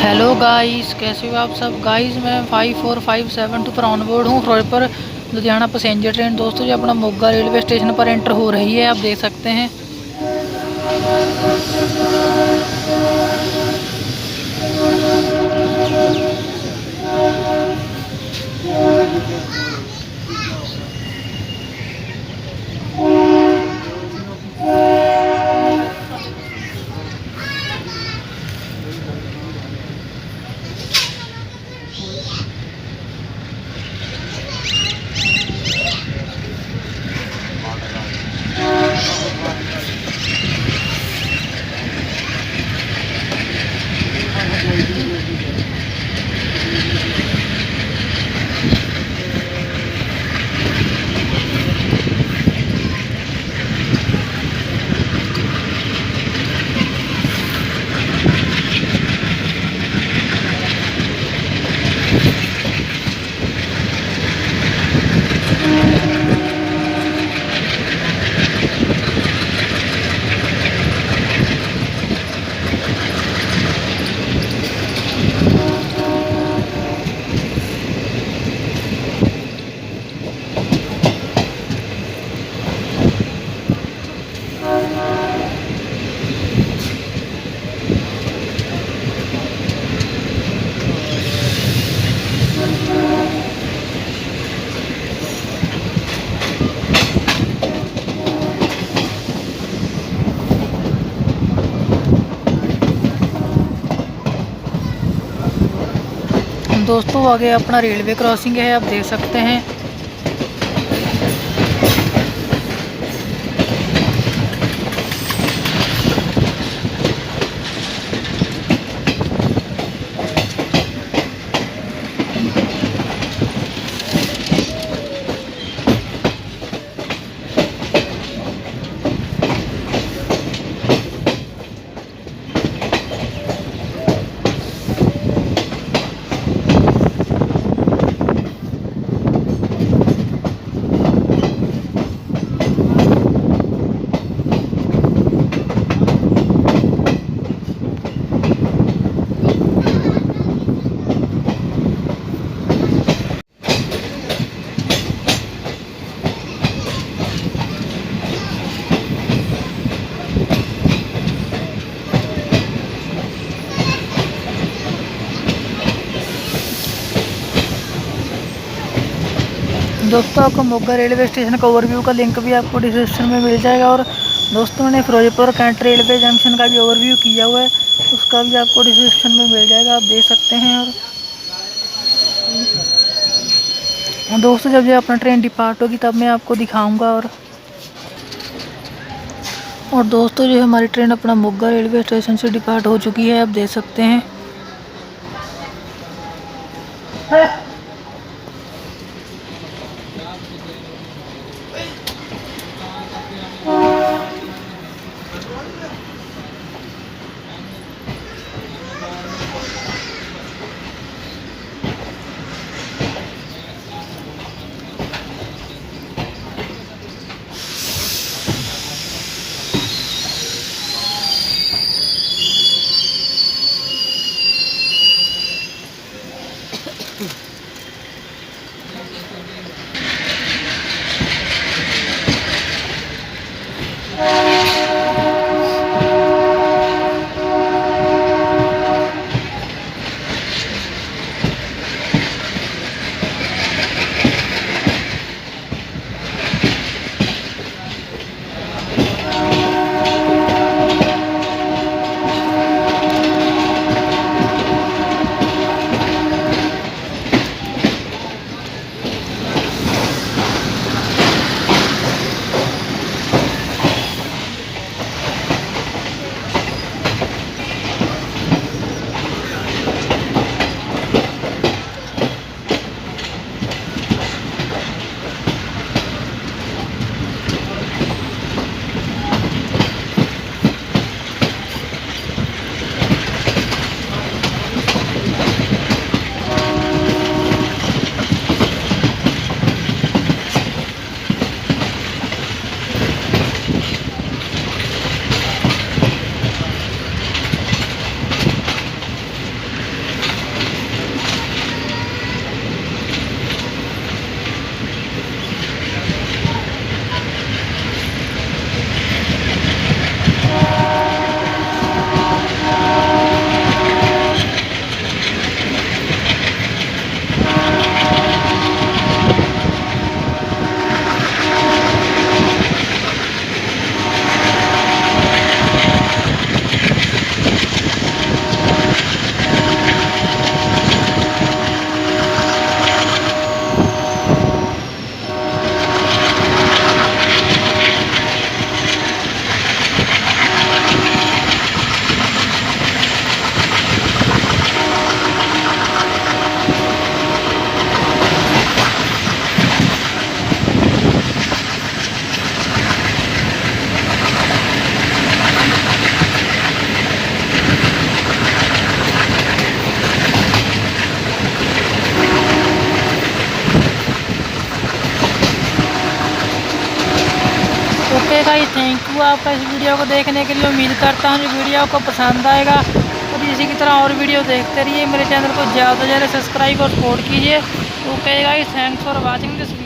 Hello guys, कैसे हो आप सब। गाइस मैं 5457 पर ऑन बोर्ड हूँ फिरोजपुर लुधियाना पैसेंजर ट्रेन। दोस्तों जो अपना मोगा रेलवे स्टेशन पर एंटर हो रही है, आप देख सकते हैं। दोस्तों आगे अपना रेलवे क्रॉसिंग है, आप देख सकते हैं। दोस्तों आपको मोगा रेलवे स्टेशन का ओवरव्यू का लिंक भी आपको डिस्क्रिप्शन में मिल जाएगा। और दोस्तों ने फिरोजपुर कैंट रेलवे जंक्शन का भी ओवरव्यू किया हुआ है, उसका भी आपको डिस्क्रिप्शन में मिल जाएगा, आप देख सकते हैं। और दोस्तों जब ये अपना ट्रेन डिपार्ट होगी तब मैं आपको दिखाऊंगा। और दोस्तों जो हमारी ट्रेन अपना मोगा रेलवे स्टेशन से डिपार्ट हो चुकी है, आप देख सकते हैं। ओके गाइस, थैंक यू आपका इस वीडियो को देखने के लिए। उम्मीद करता हूँ जो वीडियो आपको पसंद आएगा और इसी की तरह और वीडियो देखते रहिए। मेरे चैनल को ज़्यादा से ज़्यादा सब्सक्राइब और सपोर्ट कीजिए। Okay guys, thanks for watching this.